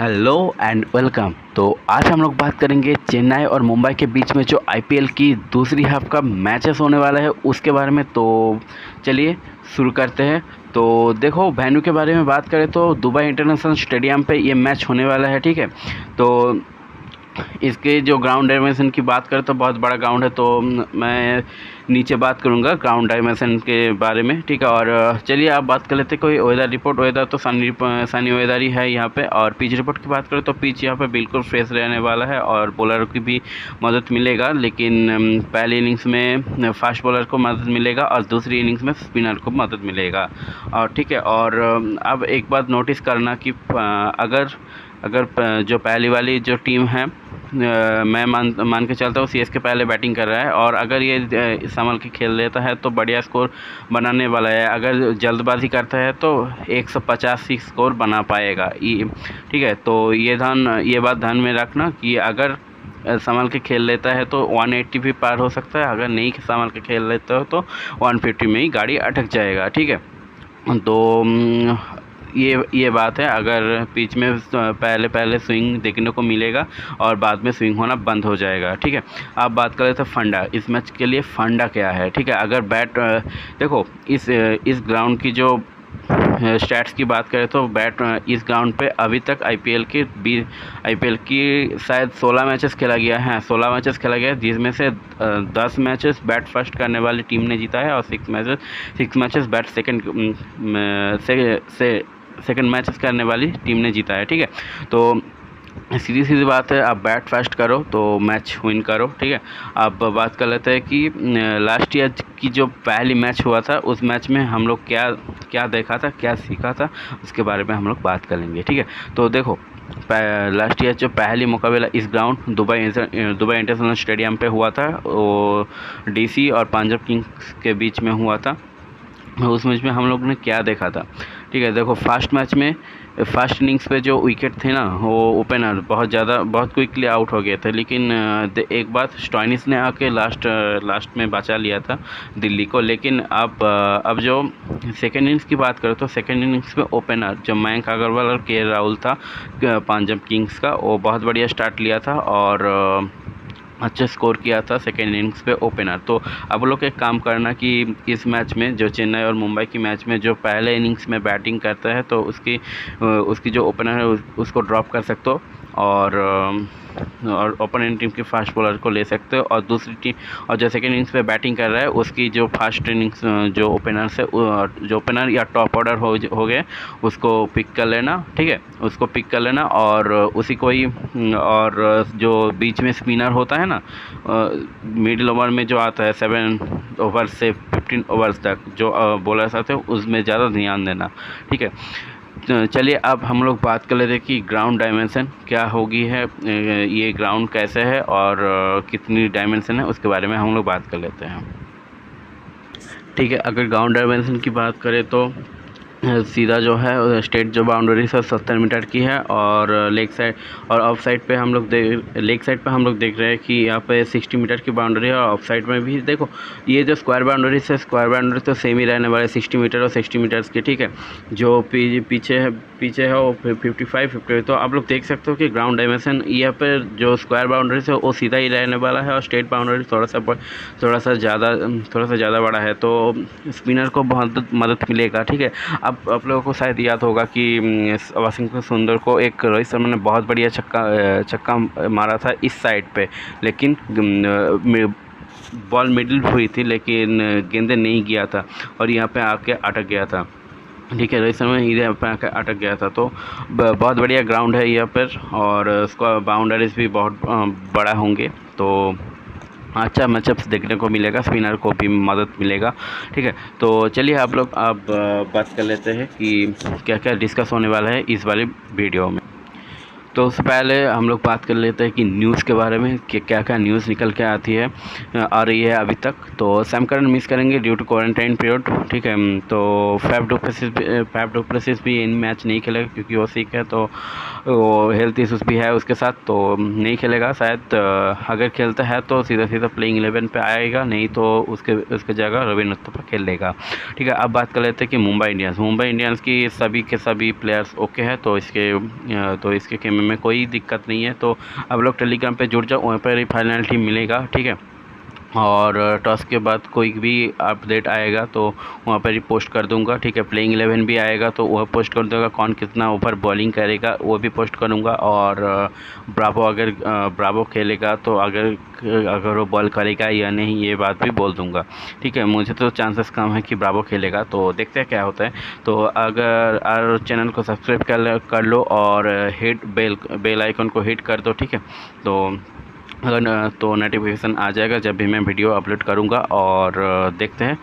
Hello and welcome. तो आज हम लोग बात करेंगे चेन्नई और मुंबई के बीच में जो आईपीएल की दूसरी हाफ का मैचेस होने वाला है उसके बारे में। तो चलिए शुरू करते हैं। तो देखो, वेन्यू के बारे में बात करें तो दुबई इंटरनेशनल स्टेडियम पे ये मैच होने वाला है, ठीक है। तो इसके जो ग्राउंड डायमेंशन की बात करें तो बहुत बड़ा ग्राउंड है, तो मैं नीचे बात करूंगा ग्राउंड डायमेंशन के बारे में, ठीक है। और चलिए आप बात कर लेते हैं कोई वेदर रिपोर्ट। वेदर तो सनी वेदर ही है यहाँ पे। और पिच रिपोर्ट की बात करें तो पिच यहाँ पे बिल्कुल फ्रेश रहने वाला है और बॉलर की भी मदद मिलेगा, लेकिन पहली इनिंग्स में फास्ट बॉलर को मदद मिलेगा और दूसरी इनिंग्स में स्पिनर को मदद मिलेगा। और ठीक है, और अब एक बात नोटिस करना कि अगर जो पहली वाली जो टीम है, मैं मान के चलता हूँ सीएसके पहले बैटिंग कर रहा है, और अगर ये संभल के खेल लेता है तो बढ़िया स्कोर बनाने वाला है। अगर जल्दबाजी करता है तो 150 स्कोर बना पाएगा, ठीक है। तो ये बात ध्यान में रखना कि अगर संभल के खेल लेता है तो 180 भी पार हो सकता है, अगर नहीं संभल के खेल लेता हो तो 150 में ही गाड़ी अटक जाएगा, ठीक है। तो ये बात है। अगर पिच में पहले स्विंग देखने को मिलेगा और बाद में स्विंग होना बंद हो जाएगा, ठीक है। अब बात करें तो फंडा, इस मैच के लिए फंडा क्या है, ठीक है। अगर देखो, इस ग्राउंड की जो स्टैट्स की बात करें तो इस ग्राउंड पे अभी तक आईपीएल की शायद 16 मैचेस खेला गया है। 16 मैचेस खेला गया है, जिसमें से 10 मैचेस बैट फर्स्ट करने वाली टीम ने जीता है और 6 मैचेस बैट सेकंड मैचेस करने वाली टीम ने जीता है, ठीक है। तो सीधी सीधी बात है, आप बैट फर्स्ट करो तो मैच विन करो, ठीक है। अब बात कर लेते हैं कि लास्ट ईयर की जो पहली मैच हुआ था उस मैच में हम लोग क्या देखा था, क्या सीखा था, उसके बारे में हम लोग बात करेंगे, ठीक है। तो देखो, लास्ट ईयर जो पहली मुकाबला इस ग्राउंड दुबई इंटरनेशनल स्टेडियम पे हुआ था, वो डीसी और पंजाब किंग्स के बीच में हुआ था। उस मैच में हम लोग ने क्या देखा था, ठीक है। देखो, फर्स्ट इनिंग्स पे जो विकेट थे ना, वो ओपनर बहुत क्विकली आउट हो गए थे, लेकिन एक बात, स्टॉइनिस ने आके लास्ट में बचा लिया था दिल्ली को। लेकिन अब जो सेकेंड इनिंग्स की बात करें तो सेकेंड इनिंग्स में ओपनर जो मयंक अग्रवाल और के राहुल था पंजाब किंग्स का, वो बहुत बढ़िया स्टार्ट लिया था और अच्छा स्कोर किया था सेकेंड इनिंग्स पे ओपनर। तो अब लोग एक काम करना कि इस मैच में जो चेन्नई और मुंबई की मैच में जो पहले इनिंग्स में बैटिंग करता है तो उसकी जो ओपनर है उसको ड्रॉप कर सकते हो और ओपोनेंट टीम के फास्ट बॉलर को ले सकते हो, और दूसरी टीम और जो सेकेंड इनिंग्स पे बैटिंग कर रहा है उसकी जो फास्ट इनिंग्स जो ओपनर से जो ओपनर या टॉप ऑर्डर हो गए उसको पिक कर लेना, ठीक है। उसको पिक कर लेना और उसी को ही, और जो बीच में स्पिनर होता है ना, मिडिल ओवर में जो आता है 7 ओवर से 15 ओवर्स तक जो बॉलर्स आते हैं, उसमें ज़्यादा ध्यान देना, ठीक है। चलिए अब हम लोग बात कर लेते हैं कि ग्राउंड डायमेंशन क्या होगी है, ये ग्राउंड कैसे है और कितनी डायमेंशन है, उसके बारे में हम लोग बात कर लेते हैं, ठीक है। अगर ग्राउंड डायमेंशन की बात करें तो सीधा जो है स्टेट जो बाउंड्री है 70 मीटर की है, और लेग साइड और ऑफ साइड पे हम लोग लेग साइड पे हम लोग देख रहे हैं कि यहाँ पे 60 मीटर की बाउंड्री है, और ऑफ साइड में भी देखो ये जो स्क्वायर बाउंड्री है, स्क्वायर बाउंड्री तो सेम ही रहने वाले 60 मीटर और 60 मीटर्स की, ठीक है। जो पीछे है वो 55। तो आप लोग देख सकते हो कि ग्राउंड डायमेंशन यहाँ पर जो स्क्वायर बाउंड्री है वो सीधा ही रहने वाला है, और स्टेट बाउंड्री थोड़ा सा ज़्यादा बड़ा है, तो स्पिनर को बहुत मदद मिलेगा, ठीक है। अब आप लोगों को शायद याद होगा कि वाशिंगटन सुंदर को एक रोहित शर्मा ने बहुत बढ़िया छक्का मारा था इस साइड पे, लेकिन बॉल मिडिल हुई थी लेकिन गेंदे नहीं गया था और यहाँ पे आके अटक गया था, ठीक है। रोहित शर्मा यहाँ पे आकर अटक गया था। तो बहुत बढ़िया ग्राउंड है यहाँ पर, और उसका बाउंड्रीज भी बहुत बड़ा होंगे, तो अच्छा मैचअप्स देखने को मिलेगा, स्पिनर को भी मदद मिलेगा, ठीक है। तो चलिए आप लोग अब बात कर लेते हैं कि क्या क्या डिस्कस होने वाला है इस वाली वीडियो में। तो उससे पहले हम लोग बात कर लेते हैं कि न्यूज़ के बारे में कि क्या क्या न्यूज़ निकल के आती है आ रही है अभी तक। तो सैम करन मिस करेंगे ड्यू टू क्वारंटाइन पीरियड, ठीक है। तो फैफ डू प्लेसिस भी इन मैच नहीं खेलेगा क्योंकि वो सिक है, तो वो हेल्थ इशूज़ भी है उसके साथ, तो नहीं खेलेगा शायद। अगर खेलता है तो सीधा सीधा प्लेइंग 11 पे आएगा, नहीं तो उसके जगह रवींद्र उथप्पा खेल लेगा, ठीक है। अब बात कर लेते हैं कि मुंबई इंडियंस की सभी के सभी प्लेयर्स ओके है, तो इसके खेमे में कोई दिक्कत नहीं है। तो अब लोग टेलीग्राम पे जुड़ जाओ, वहाँ पर ही फाइनल टीम मिलेगा, ठीक है। और टॉस के बाद कोई भी अपडेट आएगा तो वहाँ पर ही पोस्ट कर दूंगा, ठीक है। प्लेइंग 11 भी आएगा तो वह पोस्ट कर दूंगा, कौन कितना ओवर बॉलिंग करेगा वो भी पोस्ट करूंगा। और ब्रावो खेलेगा तो अगर वो बॉल करेगा या नहीं ये बात भी बोल दूंगा, ठीक है। मुझे तो चांसेस कम है कि ब्रावो खेलेगा, तो देखते हैं क्या होता है। तो अगर चैनल को सब्सक्राइब कर लो और हिट बेल आइकन को हिट कर दो, ठीक है। तो नोटिफिकेशन आ जाएगा जब भी मैं वीडियो अपलोड करूंगा। और देखते हैं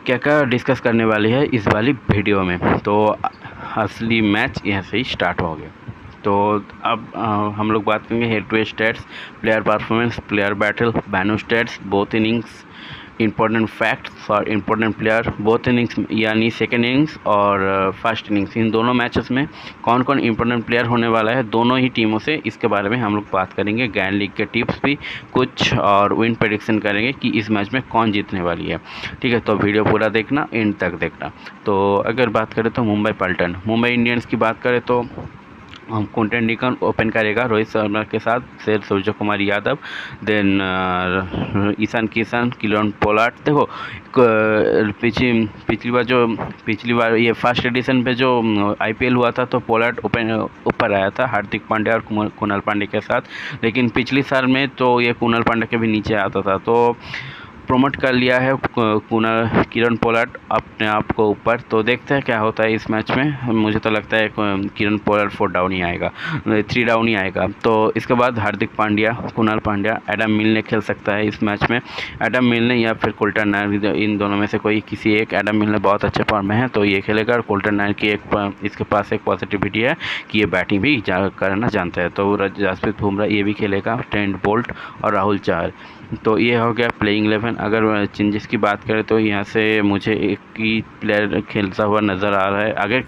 क्या क्या डिस्कस करने वाली है इस वाली वीडियो में। तो असली मैच यहाँ से ही स्टार्ट हो गया। तो अब हम लोग बात करेंगे head to head stats, player performance, player battle, बैनो stats, both innings, important facts for important player, both innings यानी सेकेंड इनिंग्स और फर्स्ट इनिंग्स, इन दोनों मैचेस में कौन कौन इंपॉर्टेंट प्लेयर होने वाला है दोनों ही टीमों से, इसके बारे में हम लोग बात करेंगे। ग्रैंड लीग के टिप्स भी कुछ और विन प्रेडिक्शन करेंगे कि इस मैच में कौन जीतने वाली है, ठीक है। तो वीडियो पूरा देखना, एंड तक देखना। तो अगर बात करें तो मुंबई इंडियंस की बात करें तो क्विंटन डिकॉक ओपन करेगा रोहित शर्मा के साथ, फिर सूर्य Kumar Yadav, then Ishan Kishan, Kieron Pollard. देखो पिछली बार ये फर्स्ट एडिशन पे जो आईपीएल हुआ था तो पोलार्ड ऊपर आया था हार्दिक पांड्या और कुणाल पांड्या के साथ, लेकिन पिछली साल में तो ये कुणाल पांड्या के भी नीचे आता था, तो प्रमोट कर लिया है किरण पोलार्ड अपने आप को ऊपर। तो देखते हैं क्या होता है इस मैच में। मुझे तो लगता है किरण पोलार्ड 4 डाउन ही आएगा, 3 डाउन ही आएगा। तो इसके बाद हार्दिक पांड्या, कुणाल पांड्या, एडम मिलने खेल सकता है इस मैच में। एडम मिलने या फिर कुल्टन नायर, इन दोनों में से कोई किसी एक। एडम मिलने बहुत अच्छे फॉर्म में है तो ये खेलेगा, और कुल्टन नायर की इसके पास एक पॉजिटिविटी है कि ये बैटिंग भी करना जानता है, तो जसप्रीत बुमराह ये भी खेलेगा, ट्रेंट बोल्ट और राहुल चहर। तो ये हो गया प्लेइंग 11। अगर चेंजेस की बात करें तो यहाँ से मुझे एक ही प्लेयर खेलता हुआ नज़र आ रहा है। अगर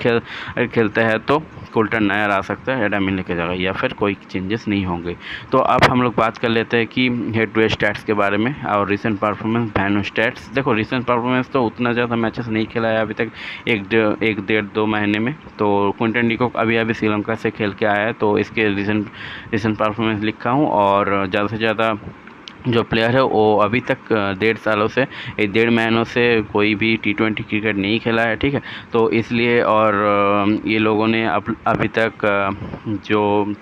खेलता है तो कुल्टन नायर आ सकता है एडम मिलने की जगह, या फिर कोई चेंजेस नहीं होंगे। तो अब हम लोग बात कर लेते हैं कि हेड टू हेड स्टैट्स के बारे में और रिसेंट परफॉर्मेंस, बैनो स्टैट्स। देखो रिसेंट परफॉर्मेंस तो उतना ज़्यादा मैचेस नहीं खेला है अभी तक, एक डेढ़ 2 महीने में। तो क्विंटन डिकॉक अभी श्रीलंका से खेल के आया है, तो इसके रिसेंट परफॉर्मेंस लिखा हूँ। और ज़्यादा से ज़्यादा जो प्लेयर है वो अभी तक 1.5 सालों से, 1.5 महीनों से कोई भी T20 क्रिकेट नहीं खेला है, ठीक है। तो इसलिए, और ये लोगों ने अभी तक जो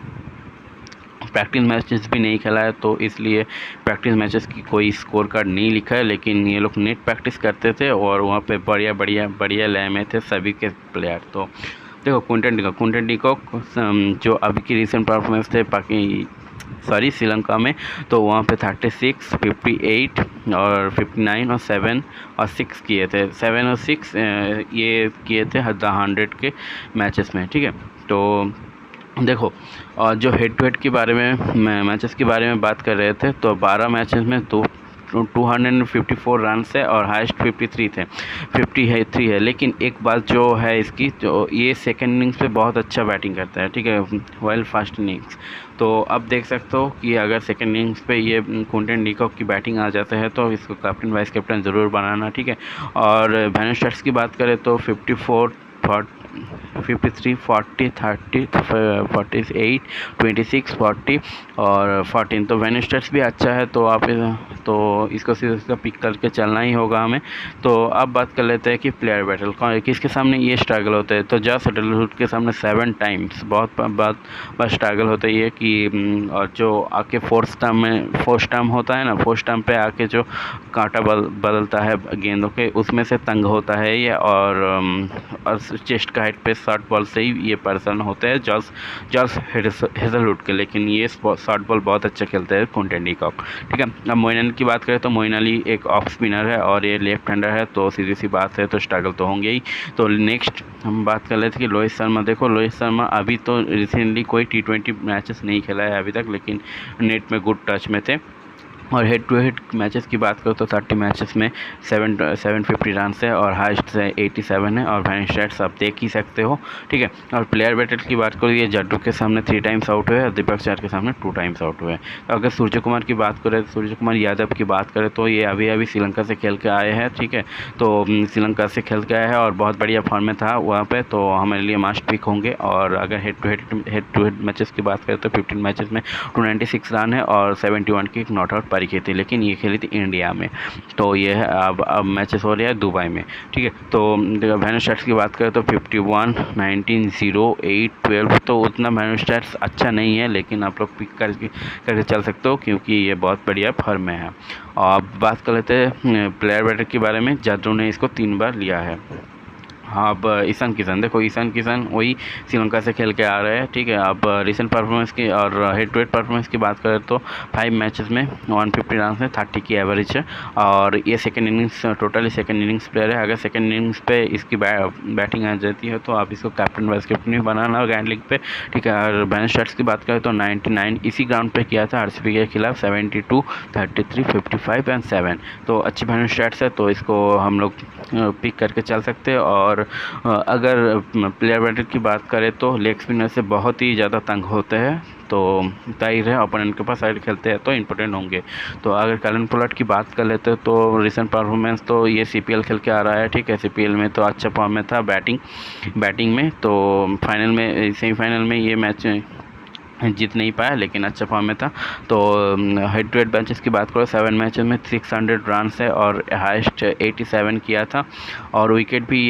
प्रैक्टिस मैचेस भी नहीं खेला है, तो इसलिए प्रैक्टिस मैचेस की कोई स्कोर कार्ड नहीं लिखा है। लेकिन ये लोग नेट प्रैक्टिस करते थे और वहाँ पे बढ़िया लय में थे सभी के प्लेयर। तो देखो क्विंटन डिकॉक जो अभी की रिसेंट परफॉर्मेंस थे श्रीलंका में, तो वहाँ पे 36, 58 और 59 और 7 और 6 किए थे। 7 और 6 ये किए थे 100 के मैचेस में, ठीक है। तो देखो, और जो हेड टू हेड के बारे में मैचेस के बारे में बात कर रहे थे, तो 12 मैचेस में 254 रन है और हाईएस्ट 53 है। लेकिन एक बात जो है इसकी, तो ये सेकेंड इनिंग्स पे बहुत अच्छा बैटिंग करता है, ठीक है, वाइल फर्स्ट इनिंग्स। तो अब देख सकते हो कि अगर सेकेंड इनिंग्स पे ये क्विंटन डिकॉक की बैटिंग आ जाता है तो इसको कैप्टन वाइस कैप्टन ज़रूर बनाना, ठीक है। और बैनो स्टैट्स की बात करें तो 54, 53, 40, 30, 48, 26, 40 और 14। तो बैनो स्टैट्स भी अच्छा है, तो आप इसको सीधा पिक करके चलना ही होगा हमें। तो अब बात कर लेते हैं कि प्लेयर बैटल किसके सामने ये स्ट्रगल होता है। तो जॉस बटलर के सामने 7 टाइम्स बहुत स्ट्रगल होता है ये कि, और जो आके फोर्थ टर्म होता है ना, फोर्थ टर्म पे आके जो कांटा बदलता है गेंदों के, उसमें से तंग होता है ये। और चेस्ट का हाइट पे शॉर्ट बॉल से ही ये परेशान होते हैं जॉर्ज हेजलवुड के, लेकिन ये शॉर्ट बॉल बहुत अच्छा खेलते हैं क्विंटन डी कॉक। ठीक है, अब मोइन अली की बात करें तो मोइन अली एक ऑफ स्पिनर है और ये लेफ्ट हैंडर है, तो सीधी सी बात है तो स्ट्रगल तो होंगे ही। तो नेक्स्ट हम बात कर लेते कि रोहित शर्मा। देखो रोहित शर्मा अभी तो रिसेंटली कोई T20 मैचेस नहीं खेला है अभी तक, लेकिन नेट में गुड टच में थे। और हेड टू हेड मैचेस की बात करो तो 30 मैचेस में 750 रन है और हाइस्ट से 87 है और वैन स्टैट्स आप देख ही सकते हो। ठीक है, और प्लेयर बैटल की बात करो ये जड्डू के सामने 3 टाइम्स आउट हुए और दीपक चार के सामने 2 टाइम्स आउट हुए। तो अगर सूर्य कुमार की बात करें, सूर्य कुमार यादव की बात करें तो ये अभी श्रीलंका से खेल के आए हैं। ठीक है, तो श्रीलंका से खेल के आए हैं और बहुत बढ़िया फॉर्म में था वहाँ पर, तो हमारे लिए मस्ट पिक होंगे। और अगर हेड टू हेड मैचेस की बात करें तो 15 मैचेस में 296 रन है और 71 की नॉट आउट पारी की थी, लेकिन ये खेली थी इंडिया में। तो ये है अब मैचेस हो रहे हैं दुबई में। ठीक है, तो वैन स्टैट्स की बात करें तो 51, 19, 0, 8, 12, तो उतना वैन स्टैट्स अच्छा नहीं है, लेकिन आप लोग पिक करके चल सकते हो क्योंकि ये बहुत बढ़िया फॉर्म में है। और अब बात कर लेते हैं प्लेयर बैटर के बारे में। जादू ने इसको 3 बार लिया है। हाँ, अब ईशान किशन, देखो ईशान किशन वही श्रीलंका से खेल के आ रहे हैं। ठीक है, अब रिसेंट परफॉर्मेंस की और हेड टू हेड परफॉर्मेंस की बात करें तो 5 मैचेस में 150 रन है, 30 की एवरेज है और ये second innings totally second innings player है। अगर सेकंड इनिंग्स पे इसकी बैटिंग आ जाती है तो आप इसको कैप्टन वाइस कैप्टन भी बनाना ग्रैंड लीग पे। ठीक है, और वैन स्टैट्स की बात करें तो 99 इसी ग्राउंड पे किया था आरसीबी के खिलाफ, 72, 33, 55 एंड 7, तो अच्छी वैन स्टैट्स है, तो इसको हम लोग पिक करके चल सकते हैं। और अगर प्लेयर बैटर की बात करें तो लेग स्पिनर से बहुत ही ज़्यादा तंग होते हैं, तो जाहिर है ओपोनेंट के पास साइड खेलते हैं तो इंपॉर्टेंट होंगे। तो अगर कैलन पोलार्ड की बात कर लेते हैं तो रिसेंट परफॉर्मेंस तो ये CPL खेल के आ रहा है। ठीक है, CPL में तो अच्छा फॉर्म में था बैटिंग में, तो फाइनल में सेमीफाइनल में ये मैच जीत नहीं पाया, लेकिन अच्छा फॉर्म में था। तो हेड टू हेड मैचेस की बात करो 7 मैचेस में 600 रन है और हाइस्ट 87 किया था और विकेट भी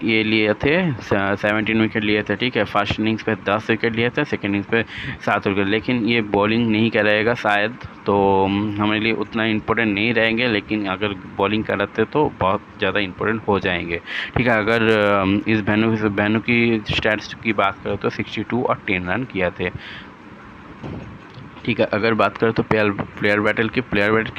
ये लिए थे, 17 विकेट लिए थे। ठीक है, फर्स्ट इनिंग्स पे 10 विकेट लिए थे, सेकेंड इनिंग्स पे 7 विकेट, लेकिन ये बॉलिंग नहीं करेगा शायद, तो हमारे लिए उतना इम्पोर्टेंट नहीं रहेंगे, लेकिन अगर बॉलिंग कराते तो बहुत ज़्यादा इम्पोर्टेंट हो जाएंगे। ठीक है, अगर इस बैनु की स्टैट्स की बात करें तो 62 और 10 रन किया थे। ठीक है, अगर बात करें तो प्लेयर बैटल की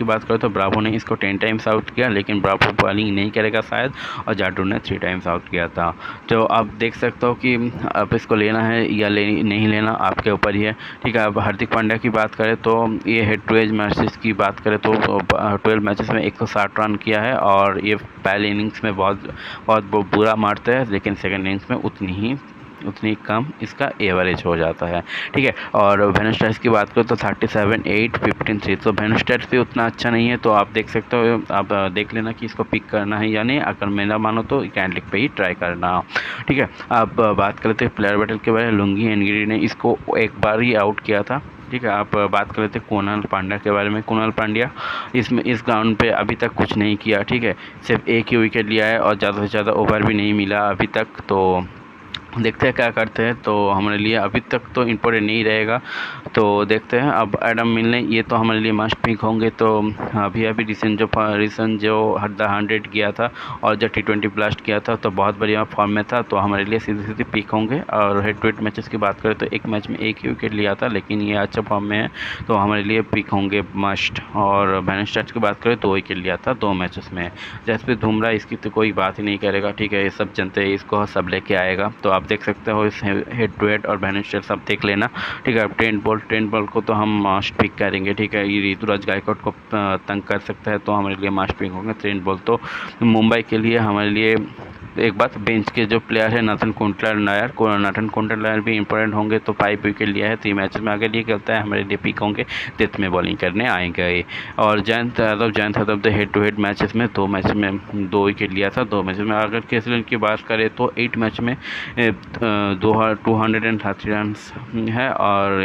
बात करें तो ब्रावो ने इसको 10 टाइम्स आउट किया, लेकिन ब्रावो बॉलिंग नहीं करेगा शायद, और जाडू ने 3 टाइम्स आउट किया था। तो आप देख सकते हो कि आप इसको लेना है या नहीं लेना आपके ऊपर ही है। ठीक है, अब हार्दिक पांड्या की बात करें तो ये हेड टू हेड मैचेस की बात करें तो 12 मैचेस में 160 रन किया है और ये पहले इनिंग्स में बहुत बुरा मारते हैं, लेकिन सेकेंड इनिंग्स में उतनी कम इसका एवरेज हो जाता है। ठीक है, और वैन स्टैट्स की बात करो तो 37, 8, 15, 3, तो वैन स्टैट्स भी उतना अच्छा नहीं है, तो आप देख सकते हो, आप देख लेना कि इसको पिक करना है या नहीं। अगर मेरा मानो तो ग्रैंड लीग पे ही ट्राई करना। ठीक है, अब बात करते हैं प्लेयर बैटल के बारे में। लुंगी एनगिरी ने इसको एक बार ही आउट किया था। ठीक है, आप बात कर लेते हैं कुणाल पांड्या के बारे में। कुणाल पांड्या इस ग्राउंड पे अभी तक कुछ नहीं किया। ठीक है, सिर्फ एक ही विकेट लिया है और ज़्यादा से ज़्यादा ओवर भी नहीं मिला अभी तक, तो देखते हैं क्या करते हैं। तो हमारे लिए अभी तक तो इम्पोर्टेंट नहीं रहेगा, तो देखते हैं। अब एडम मिलने ये तो हमारे लिए मस्ट पिक होंगे। तो अभी रिसेंट जो 100 किया था और जब T20 ब्लास्ट किया था तो बहुत बढ़िया फॉर्म में था, तो हमारे लिए सीधे पिक होंगे। और हेड टू हेड मैचेस की बात करें तो एक मैच में एक ही विकेट लिया था, लेकिन ये अच्छा फॉर्म में है, तो हमारे लिए पिक होंगे मस्ट। और वैन स्टैट्स की बात करें 2 विकेट लिया था 2 मैचेस में। जसप्रीत बुमराह इसकी तो कोई बात ही नहीं करेगा। ठीक है, ये सब जनते इसको सब लेके आएगा, तो आप देख सकते हो इस हेड टू हेड और वैन स्टैट्स सब देख लेना। ठीक है, अब ट्रेंट बॉल को तो हम मस्ट पिक करेंगे। ठीक है, ये ऋतुराज गायकवाड को तंग कर सकता है, तो हमारे लिए मस्ट पिक होंगे ट्रेंट बॉल। तो मुंबई के लिए हमारे लिए एक बात, बेंच के जो प्लेयर है नाथन कुंटलर भी इंपॉर्टेंट होंगे, तो 5 विकेट लिया है 3 मैचेस में। अगर ये खेलता है हमारे लिए पिक होंगे, डेथ में बॉलिंग करने आएंगे। और जयंत यादव तो हेड टू हेड मैचेस में 2 मैच में 2 विकेट लिया था 2 मैचेस में। अगर केसलन की बात करें तो 8 मैच में 230 रन है और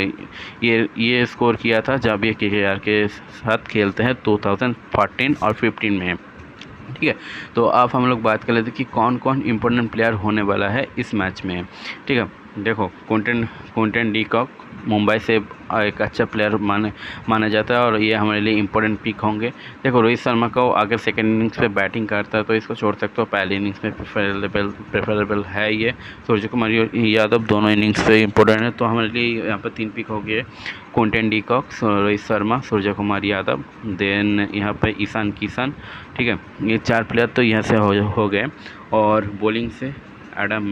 ये स्कोर किया था जब ये KKR के साथ खेलते हैं 2014 और 15 में। ठीक है, तो अब हम लोग बात कर लेते हैं कि कौन कौन इम्पोर्टेंट प्लेयर होने वाला है इस मैच में। ठीक है, देखो क्विंटन डी कॉक, मुंबई से एक अच्छा प्लेयर माना जाता है और ये हमारे लिए इंपॉर्टेंट पिक होंगे। देखो रोहित शर्मा को अगर सेकेंड इनिंग्स पे बैटिंग करता है तो इसको छोड़ सकते हो, पहले इनिंग्स में प्रेफरेबल है ये। सूर्य कुमार यादव दोनों इनिंग्स पे इंपॉर्टेंट है, तो हमारे लिए यहाँ पर 3 पिक हो गए, Quinton de Kock, Rohit Sharma, Surya Kumar Yadav, then यहाँ पे ईशान किशन। ठीक है, ये 4 प्लेयर तो यहाँ से हो गए। और बॉलिंग से Adam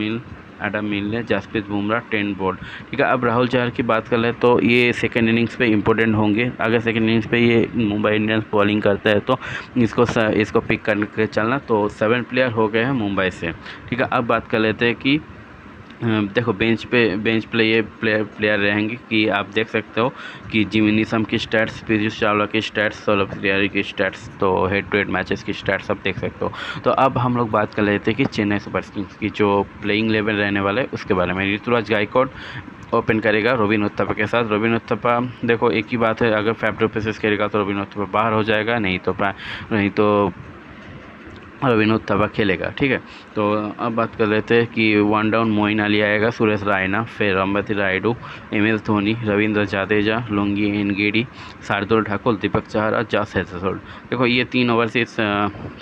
Milne, Jasprit Bumrah, Trent Boult. ठीक है, अब राहुल चहर की बात कर ले तो ये सेकेंड इनिंग्स पे इंपॉर्टेंट होंगे। अगर सेकेंड इनिंग्स पे ये मुंबई इंडियंस बॉलिंग करता है तो इसको पिक करके चलना। तो 7 प्लेयर हो गए हैं मुंबई से। ठीक है, अब बात कर लेते हैं कि देखो बेंच पे ये प्लेयर रहेंगे कि आप देख सकते हो कि जिमी नीशम की स्टैट्स, पीयूष चावला की स्टैट्स, सौरभ तिवारी की स्टैट्स, तो हेड टू हेड मैचेस की स्टैट्स आप देख सकते हो। तो अब हम लोग बात कर लेते हैं कि चेन्नई सुपर किंग्स की जो प्लेइंग लेवल रहने वाला है उसके बारे में। ऋतुराज गायकवाड़ ओपन करेगा रोबिन उत्थप्पा के साथ। रोबिन उत्थप्पा, देखो एक ही बात है, अगर फैफ डु प्लेसिस करेगा तो रोबिन उत्थप्पा बाहर हो जाएगा, नहीं तो रोबिन उत्थप्पा खेलेगा। ठीक है, तो अब बात कर लेते हैं कि 1 डाउन मोइन अली आएगा, सुरेश रायना, फिर Ambati Rayudu, MS Dhoni, Ravindra Jadeja, lungi एनगेडी, Shardul Thakur, Deepak Chahar, Josh Hazlewood. देखो ये 3 ओवरसीज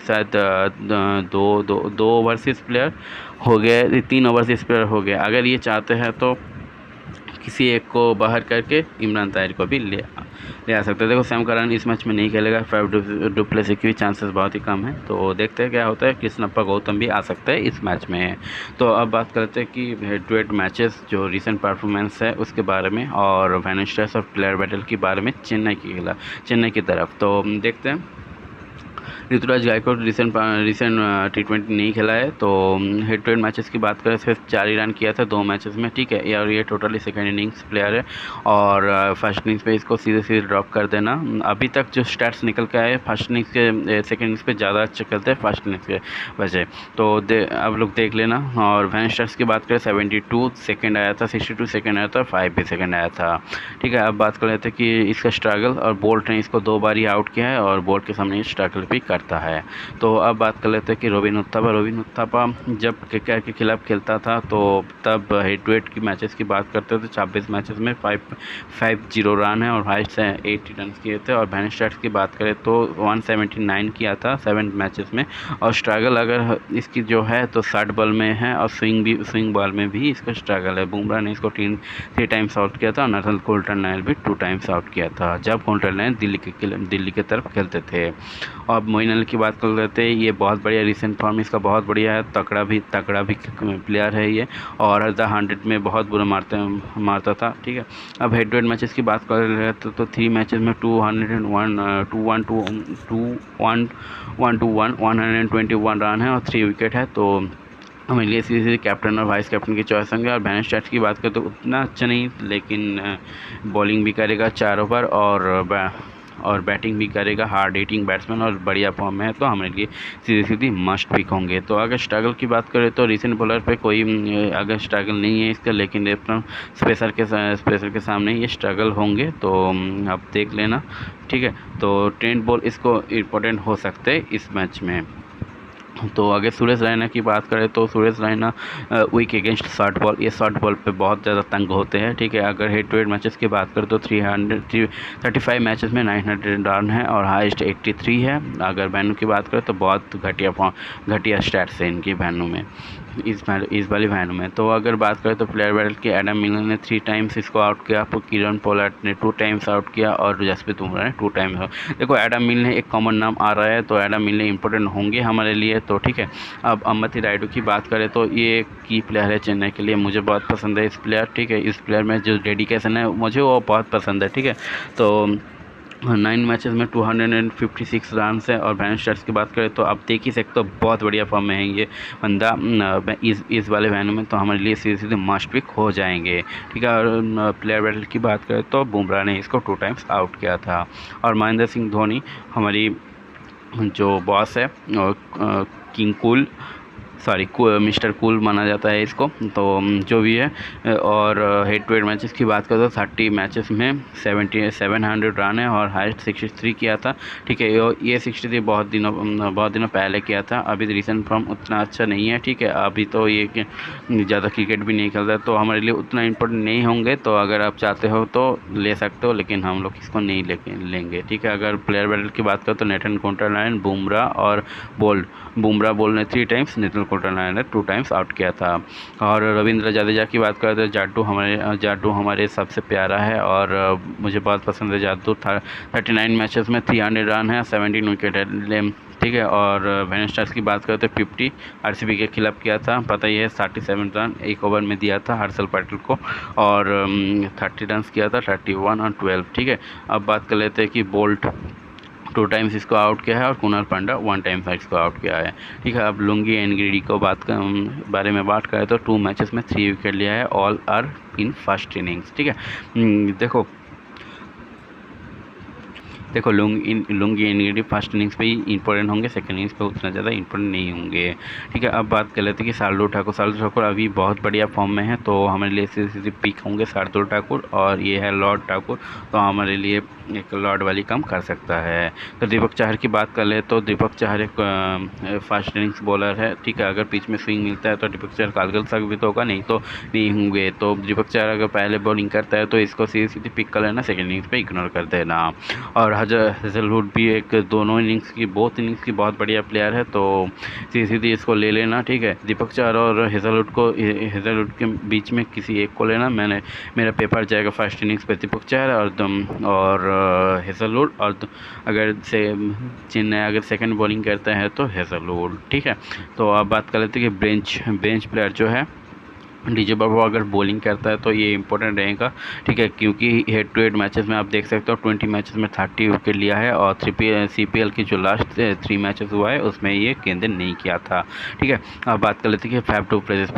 शायद 2 ओवरसीज प्लेयर हो गए, 3 ओवरसीज प्लेयर हो गए। अगर ये चाहते हैं तो किसी एक को बाहर करके इमरान ताहिर को भी ले आ सकते हैं। देखो सैम करन इस मैच में नहीं खेलेगा, फैफ डु प्लेसिस की भी चांसेस बहुत ही कम है, तो देखते हैं क्या होता है। कृष्णप्पा गौतम भी आ सकते हैं इस मैच में। तो अब बात करते हैं कि हेड टू हेड मैचेस जो रिसेंट परफॉर्मेंस है उसके बारे में और वेनस्ट्रेस और प्लेयर बैटल के बारे में चेन्नई की तरफ। तो देखते हैं। ऋतुराज गायकवाड़ रिसेंट T20 नहीं खेला है, तो हेड टू हेड मैचेस की बात करें सिर्फ 4 ही रन किया था 2 मैचेस में। ठीक है, और ये टोटली सेकेंड इनिंग्स प्लेयर है और फर्स्ट इनिंग्स पे इसको सीधे ड्रॉप कर देना। अभी तक जो स्टैट्स निकल के आए फर्स्ट इनिंग्स के सेकेंड इनिंग्स पे ज़्यादा अच्छे खेलते हैं फर्स्ट इनिंग्स के वजह, तो अब लोग देख लेना। और वैन स्टैट्स की बात करें 72 सेकेंड आया था, 62 सेकेंड आया था, 5 भी सेकेंड आया था। ठीक है, अब बात कर लेते हैं कि इसका स्ट्रगल, और बोल्ट ने इसको 2 बार ही आउट किया है और बोल्ट के सामने स्ट्रगल भी करता है। तो अब बात कर लेते हैं कि रोबिन उत्थप्पा जब KKR के खिलाफ खेलता था तो तब हेड टू हेड की मैचेस की बात करते थे 26 मैचेस में 550 रन है और हाइस्ट 80 रन किए थे। और वैन स्टैट्स की बात करें तो 179 किया था 7 मैचेस में। और स्ट्रगल अगर इसकी जो है तो 60 बॉल में है और स्विंग बॉल में भी इसका स्ट्रगल है। बुमराह ने इसको 3 टाइम्स आउट किया था और नथन कोल्टर-नायल भी 2 टाइम्स आउट किया था जब कोल्टर-नायल दिल्ली की तरफ खेलते थे। और मोइन अली की बात कर लेते हैं, ये बहुत बढ़िया रिसेंट फॉर्म इसका बहुत बढ़िया है, तगड़ा भी प्लेयर है ये, और हर 100 में बहुत बुरा मारता था। ठीक है, अब हेड टू हेड मैचेस की बात कर रहे थे तो 3 मैचेस में 121 रन है और 3 विकेट है। तो हमारे लिए सीधे कैप्टन और वाइस कैप्टन की चॉइस होंगे। और वैन स्टैट्स की बात करें तो उतना अच्छा नहीं, लेकिन बॉलिंग भी करेगा 4 ओवर और बैटिंग भी करेगा, हार्ड हिटिंग बैट्समैन और बढ़िया फॉर्म में है, तो हमारे लिए सीधी मस्ट पिक होंगे। तो अगर स्ट्रगल की बात करें तो रिसेंट बॉलर पे कोई अगर स्ट्रगल नहीं है इसका, लेकिन अपना स्पेशल के सामने ये स्ट्रगल होंगे, तो आप देख लेना। ठीक है, तो ट्रेंट बोल्ट इसको इम्पोर्टेंट हो सकते हैं इस मैच में। तो अगर सुरेश रैना की बात करें तो Suresh Raina weak against short ball, ये शॉर्ट बॉल पे बहुत ज़्यादा तंग होते हैं। ठीक है, अगर हेड टू हेड मैचेस की बात करें तो 35 मैचेस में 900 रन है और हाईएस्ट 83 है। अगर वैन्यू की बात करें तो बहुत घटिया स्टैट्स है इनकी वैन्यू में, इस वाली वैन्यू में। तो अगर बात करें तो प्लेयर बैटल के एडम मिलर ने 3 टाइम्स इसको आउट किया, किरण पोलार्ड ने 2 टाइम्स आउट किया और जसप्रीत बुमराह ने 2 टाइम्स। देखो एडम मिल ने एक कॉमन नाम आ रहा है, तो एडम मिल ने इंपॉर्टेंट होंगे हमारे लिए। तो ठीक है, अब अंबती रायडू की बात करें तो ये की प्लेयर है चेन्नई के लिए, मुझे बहुत पसंद है इस प्लेयर। ठीक है, इस प्लेयर में जो डेडिकेशन है मुझे वो बहुत पसंद है। ठीक है, तो 9 मैचेस में 256 रन है। और वैन स्टैट्स की बात करें तो आप देख ही सकते हो बहुत बढ़िया फॉर्म में है ये बंदा इस वाले वैन्यू में, तो हमारे लिए सीधे मस्ट पिक हो जाएंगे। ठीक है, और प्लेयर बैटल की बात करें तो बुमराह ने इसको 2 टाइम्स आउट किया था। और महेंद्र सिंह धोनी हमारी जो बॉस है king cool sorry mister cool माना जाता है इसको। तो जो भी है, और हेड टू हेड मैचेस की बात करें तो 30 मैचेस में 700 रन है और हाइस्ट 63 किया था। ठीक है, ये 63 बहुत दिनों पहले किया था। अभी रिसेंट फॉर्म उतना अच्छा नहीं है। ठीक है, अभी तो ये ज़्यादा क्रिकेट भी नहीं खेलता, तो हमारे लिए उतना इम्पोर्टेंट नहीं होंगे। तो अगर आप चाहते हो तो ले सकते हो, लेकिन हम लोग इसको नहीं लेंगे। ठीक है, अगर प्लेयर बैटल की बात करें तो नेथन कोल्टरलाइन, बुमराह और बोल्ट। बुमराह बोल ने 3 टाइम्स, नेथन कोल्टरलाइन ने 2 टाइम्स आउट किया था। और रविंद्र जडेजा की बात करें तो जाडू हमारे सबसे प्यारा है और मुझे बहुत पसंद है जादू। 39 मैचेस में 300 रन है, 17 विकेट है। ठीक है, और वेनेस्टर्स की बात करें तो 50 आरसीबी के खिलाफ किया था। पता ही है 37 रन एक ओवर में दिया था हर्षल पटेल को, और 30 रन किया था, 31 और 12। ठीक है, अब बात कर लेते हैं कि बोल्ट 2 टाइम्स इसको आउट किया है और कुणाल पांड्या 1 टाइम इसको आउट किया है। ठीक है, अब लुंगी एनगिडी को बारे में बात करें तो 2 मैचेस में 3 विकेट लिया है, all are in first innings. ठीक है, देखो लुंगी एनगिडी फर्स्ट इनिंग्स पे ही इंपॉर्टेंट होंगे, सेकंड इनिंग्स पे उतना ज़्यादा इंपॉर्टेंट नहीं होंगे। ठीक है, अब बात कर लेते हैं कि शार्दुल ठाकुर अभी बहुत बढ़िया फॉर्म में है, तो हमारे लिए सीधे पिक होंगे शार्दुल ठाकुर, और ये है लॉर्ड ठाकुर, तो हमारे लिए एक लॉर्ड वाली काम कर सकता है। तो दीपक चाहर की बात कर ले तो दीपक चाहर एक फास्ट इनिंग्स बॉलर है। ठीक है, अगर पिच में स्विंग मिलता है तो दीपक चाहर कालगल साबित होगा, नहीं तो नहीं होंगे। तो दीपक चाहर अगर पहले बॉलिंग करता है तो इसको सीधी पिक कर लेना, सेकेंड इनिंग्स पे इग्नोर कर देना। और हेजलवुड भी बोथ इनिंग्स की बहुत बढ़िया प्लेयर है, तो सीधी इसको ले लेना। ठीक है, दीपक चाहर और हेजलवुड के बीच में किसी एक को लेना। मेरा पेपर जाएगा फर्स्ट इनिंग्स पे दीपक चाहर और हेजलवुड, और अगर चेन्नई अगर सेकंड बॉलिंग करता है तो हेजलवुड। ठीक है, तो अब बात कर लेते हैं कि बेंच प्लेयर जो है डीजे बाबू अगर बॉलिंग करता है तो ये इंपॉर्टेंट रहेगा। ठीक है, क्योंकि हेड टू हेड मैचेस में आप देख सकते हो 20 मैचेस में 30 विकेट लिया है, और CPL की जो लास्ट 3 मैचेस हुआ है उसमें ये गेंदें नहीं किया था। ठीक है, अब बात कर लेते हैं कि फैफ डू प्लेसिस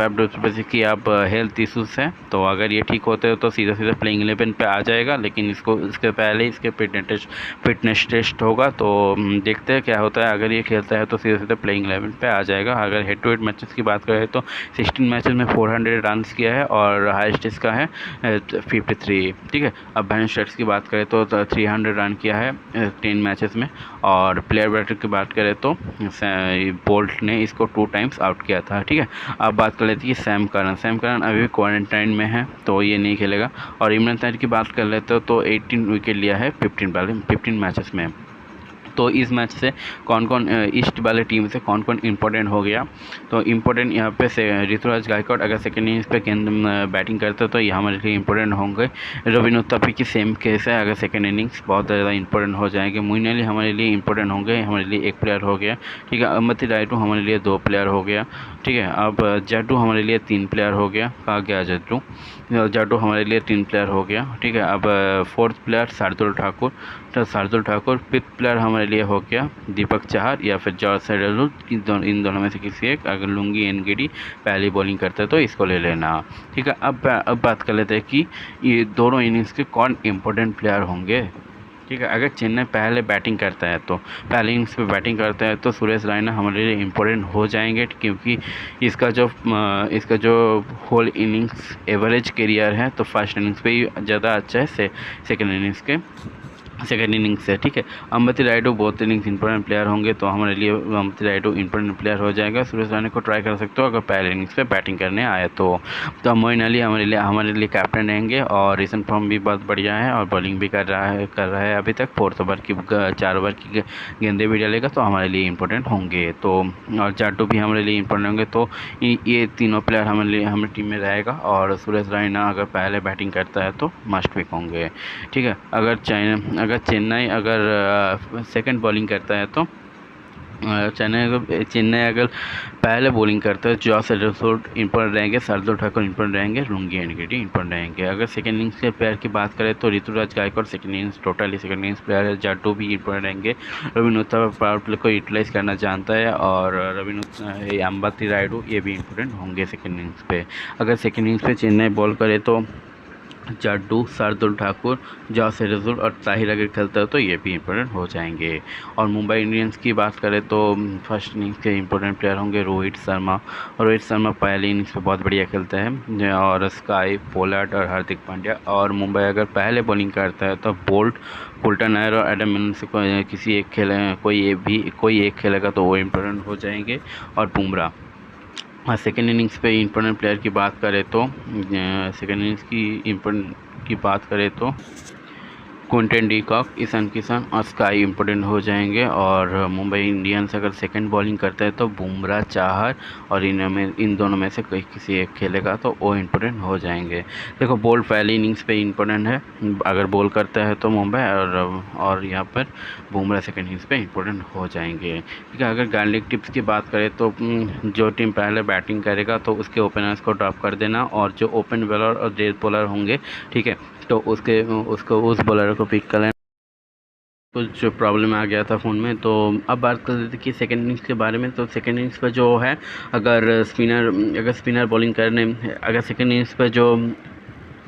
की आप हेल्थ इशूज़ हैं, तो अगर ये ठीक होते हो तो सीधा प्लेइंग 11 पे आ जाएगा, लेकिन इसके पहले इसके फिटनेस टेस्ट होगा, तो देखते हैं क्या होता है। अगर ये खेलता है तो सीधे प्लेइंग 11 पे आ जाएगा। अगर हेड टू हेड मैचेस की बात करें तो 16 मैचेस में 400 रन किया है और हाईएस्ट इसका है 53। ठीक है, अब बैन स्टैट्स की बात करें तो 300 रन किया है 10 मैचेस में। और प्लेयर बैटर की बात करें तो बोल्ट ने इसको 2 टाइम्स आउट किया था। ठीक है, अब बात कर लेते हैं कि सैम करन अभी क्वारंटाइन में है, तो ये नहीं खेलेगा। और इमरान ताहिर की बात कर लेते हो तो 18 विकेट लिया है 15 मैचेस में। तो इस मैच से कौन ईस्ट वाले टीम से कौन इंपॉर्टेंट हो गया, तो इम्पोर्टेंट यहाँ पे से ऋतुराज गायकवाड़ अगर सेकेंड इनिंग्स पे बैटिंग करते तो ये हमारे लिए इंपॉर्टेंट होंगे। रविन उत्तपी की सेम केस है, अगर सेकेंड इनिंग्स बहुत ज़्यादा इंपॉर्टेंट हो जाएंगे। मोइन अली हमारे लिए इंपॉर्टेंट होंगे, हमारे लिए 1 प्लेयर हो गया। ठीक है, अमती रायडू हमारे लिए 2 प्लेयर हो गया। ठीक है, अब जाडू हमारे लिए 3 प्लेयर हो गया। कहा गया जाडू हमारे लिए 3 प्लेयर हो गया। ठीक है, अब 4th प्लेयर शार्दुल ठाकुर, तो शार्दुल ठाकुर 5th प्लेयर हमारे लिए हो गया दीपक चाहर या फिर जॉर्ज सेडलवुड, इन दोनों में से किसी एक। अगर लुंगी एनगिडी पहली बॉलिंग करते हैं तो इसको ले लेना। ठीक है, अब बात कर लेते हैं कि ये दोनों इनिंग्स के कौन इंपॉर्टेंट प्लेयर होंगे। ठीक है, अगर चेन्नई पहले बैटिंग करता है तो पहले इनिंग्स पे बैटिंग करता है तो सुरेश रैना हमारे लिए इम्पोर्टेंट हो जाएंगे, क्योंकि इसका जो होल इनिंग्स एवरेज करियर है तो फर्स्ट इनिंग्स पे ही ज़्यादा अच्छा है सेकेंड इनिंग्स से। ठीक है, Ambati Rayudu both innings important player होंगे, तो हमारे लिए अम्बती रायडू इंपॉर्टेंट प्लेयर हो जाएगा। सुरेश रैना को ट्राई कर सकते हो अगर पहले इनिंग्स पे बैटिंग करने आए तो मोइन अली हमारे लिए कैप्टन रहेंगे, और रिसेंट फॉर्म भी बहुत बढ़िया है और बॉलिंग भी कर रहा है अभी तक। 4 ओवर की 4 ओवर की गेंदे भी डालेगा, तो हमारे लिए इंपॉर्टेंट होंगे। तो और जाडू भी हमारे लिए इंपॉर्टेंट होंगे, तो ये तीनों प्लेयर हमारे टीम में रहेगा। और सुरेश रैना अगर पहले बैटिंग करता है तो मस्ट पिक होंगे। ठीक है, अगर चेन्नई सेकंड बॉलिंग करता है तो चेन्नई अगर पहले बॉलिंग करता है जॉस सेडलवुड इंपॉर्टेंट रहेंगे, शार्दुल ठाकुर इंपॉर्टेंट रहेंगे, लुंगी एनगिडी इंपॉर्टेंट रहेंगे। अगर सेकंड इनिंग्स के प्लेयर की बात करें तो Ruturaj Gaikwad second innings player है। जाडू भी इंपॉर्टेंट रहेंगे, रविन उत्तपा पावर प्ले को यूटिलाइज करना जानता है, और अम्बती रायडू ये भी इंपॉर्टेंट होंगे सेकंड इनिंग्स पे। अगर सेकंड इनिंग्स पे चेन्नई बॉल करे तो जाड्डू, शार्दुल ठाकुर, जॉस हेजलवुड और ताहिर अगर खेलता है तो ये भी इंपॉर्टेंट हो जाएंगे। और मुंबई इंडियंस की बात करें तो फर्स्ट इनिंग्स के इंपॉर्टेंट प्लेयर होंगे रोहित शर्मा। रोहित शर्मा पहले इनिंग्स पे बहुत बढ़िया खेलते हैं, और स्काई, पोलार्ड और हार्दिक पांड्या। और मुंबई अगर पहले बॉलिंग करता है तो बोल्ट, कुल्टन नायर और एडम मिलर से किसी एक कोई एक खेलेगा तो वो इंपॉर्टेंट हो जाएंगे। और बुमराह। सेकेंड इनिंग्स पे इंपॉर्टेंट प्लेयर की बात करें तो सेकेंड इनिंग्स की इंपॉर्टेंट की बात करें तो Quinton de Kock, Ishan Kishan और स्काई इंपॉर्टेंट हो जाएंगे। और मुंबई इंडियंस अगर सेकंड बॉलिंग करता है तो बुमराह, चाहर और इन दोनों में से किसी एक खेलेगा तो वो इंपॉर्टेंट हो जाएंगे। देखो बोल्ट पहली इनिंग्स पे इंपॉर्टेंट है अगर बॉल करता है तो मुंबई, और यहाँ पर बुमराह सेकंड इनिंग्स पे इंपॉर्टेंट हो जाएंगे। ठीक है, अगर गार्लिक टिप्स की बात करें तो जो टीम पहले बैटिंग करेगा तो उसके ओपनर्स को ड्रॉप कर देना, और जो ओपन बॉलर और डेथ बॉलर होंगे, ठीक है, तो उस बॉलर को पिक कर लेना। कुछ प्रॉब्लम आ गया था फ़ोन में, तो अब बात कर लेते कि सेकेंड इनिंग्स के बारे में। तो सेकेंड इनिंग्स पर जो है अगर स्पिनर बॉलिंग करने, अगर सेकेंड इनिंग्स पर जो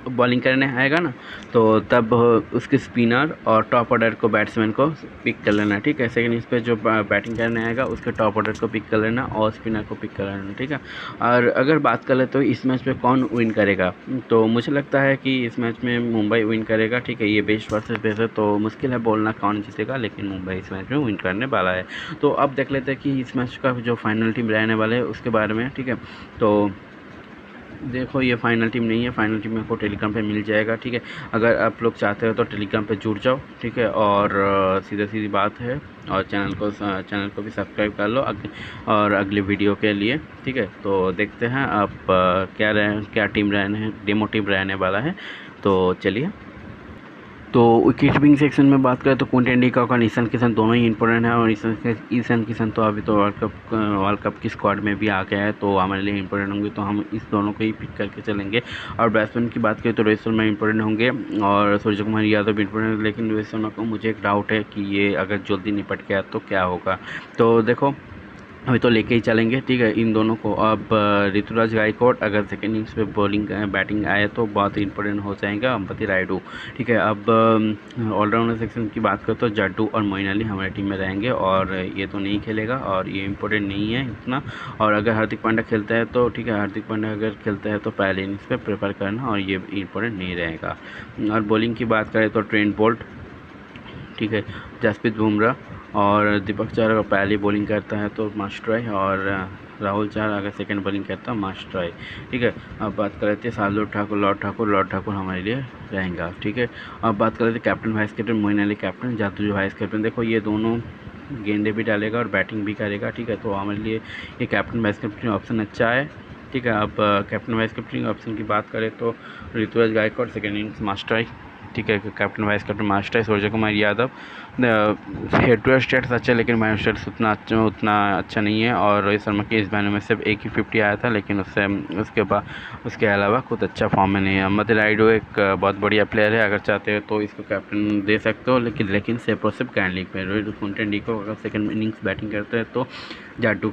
बॉलिंग करने आएगा ना, तो तब उसके स्पिनर और टॉप ऑर्डर को बैट्समैन को पिक कर लेना। ठीक है, सेकेंड इनिंग्स पे जो बैटिंग करने आएगा उसके टॉप ऑर्डर को पिक कर लेना और स्पिनर को पिक कर लेना। ठीक है, और अगर बात कर ले तो इस मैच में कौन विन करेगा, तो मुझे लगता है कि इस मैच में मुंबई विन करेगा। ठीक है, ये बेस्ट वर्सेस बेस्ट है तो मुश्किल है बोलना कौन जीतेगा, लेकिन मुंबई इस मैच में विन करने वाला है। तो अब देख लेते हैं कि इस मैच का जो फाइनल टीम रहने वाले है उसके बारे में। ठीक है, तो देखो ये फाइनल टीम नहीं है, फाइनल टीम आपको टेलीग्राम पे मिल जाएगा। ठीक है, अगर आप लोग चाहते हो तो टेलीग्राम पे जुड़ जाओ। ठीक है, और सीधी बात है, और चैनल को भी सब्सक्राइब कर लो और अगली वीडियो के लिए। ठीक है, तो देखते हैं आप क्या टीम डेमो टीम रहने वाला है। तो चलिए, तो विकेट कीपिंग सेक्शन में बात करें तो क्विंटन डी कॉक और ईशान किशन दोनों ही इंपॉर्टेंट है। और ईशान किशन तो अभी तो वर्ल्ड कप की स्क्वाड में भी आ गया है, तो हमारे लिए इंपॉर्टेंट होंगे, तो हम इस दोनों को ही पिक करके चलेंगे। और बैट्समैन की बात करें तो रोहित शर्मा इंपॉर्टेंट होंगे और सूर्य कुमार यादव भी इंपॉर्टेंट है। लेकिन रोहित शर्मा को मुझे एक डाउट है कि ये अगर जल्दी निपट गया तो क्या होगा। तो देखो अभी तो लेके ही चलेंगे। ठीक है, इन दोनों को। अब ऋतुराज गायकवाड़ अगर सेकेंड इनिंग्स पे बैटिंग आए तो बहुत इंपॉर्टेंट हो जाएगा अंपति रायडू। ठीक है, अब ऑलराउंडर सेक्शन की बात करें तो जाड्डू और मोइन अली हमारी टीम में रहेंगे, और ये तो नहीं खेलेगा और ये इंपॉर्टेंट नहीं है इतना। और अगर हार्दिक पांड्या खेलता है तो ठीक है, हार्दिक पांड्या अगर खेलता है तो पहले इनिंग्स पे प्रेफर करना, और ये इंपॉर्टेंट नहीं रहेगा। और बॉलिंग की बात करें तो ट्रेंट बोल्ट, ठीक है, जसप्रीत बुमराह और दीपक चहर अगर पहली बॉलिंग करता है तो मस्ट ट्राई, और राहुल चहर अगर सेकंड बॉलिंग करता है मस्ट ट्राई। ठीक है, अब बात कर लेते हैं शार्दुल ठाकुर, लॉर्ड ठाकुर हमारे लिए रहेगा। ठीक है, अब बात कर लेते हैं captain vice captain, Moin Ali captain, Jaddu vice captain. देखो ये दोनों गेंदे भी डालेगा और बैटिंग भी करेगा। ठीक है, तो हमारे लिए ये कैप्टन वाइस कैप्टन ऑप्शन अच्छा है। ठीक है, अब कैप्टन वाइस कैप्टन ऑप्शन की बात करें तो Ruturaj Gaikwad second innings must try. ठीक है, captain vice captain master Surya Kumar Yadav. Head to head stats अच्छा, लेकिन माइनस स्टेट्स उतना अच्छा नहीं है। और रोहित शर्मा के इस बैनर में सिर्फ एक ही 50 आया था, लेकिन उसके अलावा खुद अच्छा फॉर्म में नहीं है। अंपति रायडू एक बहुत बढ़िया प्लेयर है, अगर चाहते हो तो इसको कैप्टन दे सकते हो, लेकिन सेफ और सिर्फ ग्रैंड लीग में। रोहित क्विंटन डी को अगर सेकंड इनिंग्स बैटिंग करते हैं तो जाड्डू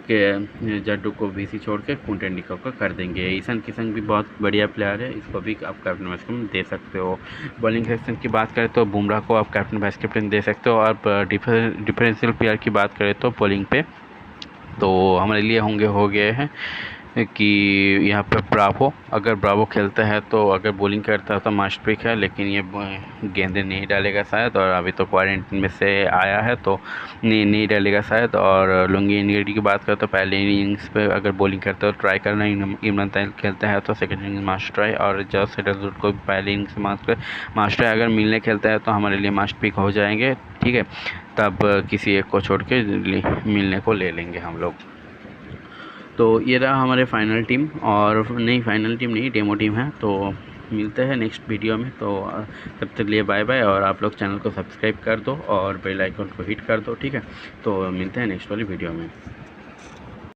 को VC छोड़ के क्विंटन डी को कर देंगे। ईशान किशन भी बहुत बढ़िया प्लेयर है, इसको भी आप कैप्टन वाइस कैप्टन दे सकते हो। बॉलिंग सेक्शन की बात करें तो बुमराह को आप कैप्टन वाइस कैप्टन दे सकते हो। और डिफरेंशियल प्लेयर की बात करें तो बॉलिंग पे तो हमारे लिए हो गए हैं कि यहाँ पे ब्रावो, अगर ब्रावो खेलता है तो अगर बॉलिंग करता है तो मस्ट पिक है, लेकिन ये गेंदे नहीं डालेगा शायद, और अभी तो क्वारंटीन में से आया है तो नहीं डालेगा शायद। और लुंगी इंगेडी की बात करें तो पहले इनिंग्स पे अगर बॉलिंग करता है तो ट्राई करना। इमरान ताहिर खेलता है तो सेकंड इनिंग्स मस्ट ट्राई, और जॉस हेजलवुड को पहले इनिंग्स मस्ट ट्राई। अगर मिलने खेलता है तो हमारे लिए मस्ट पिक हो जाएंगे। ठीक है, तब किसी एक को छोड़ के मिलने को ले लेंगे हम लोग। तो ये रहा हमारे फाइनल टीम, और फाइनल टीम नहीं, डेमो टीम है। तो मिलते हैं नेक्स्ट वीडियो में, तो तब तक लिए बाय बाय। और आप लोग चैनल को सब्सक्राइब कर दो और बेल आइकन को हिट कर दो। ठीक है, तो मिलते हैं नेक्स्ट वाली वीडियो में।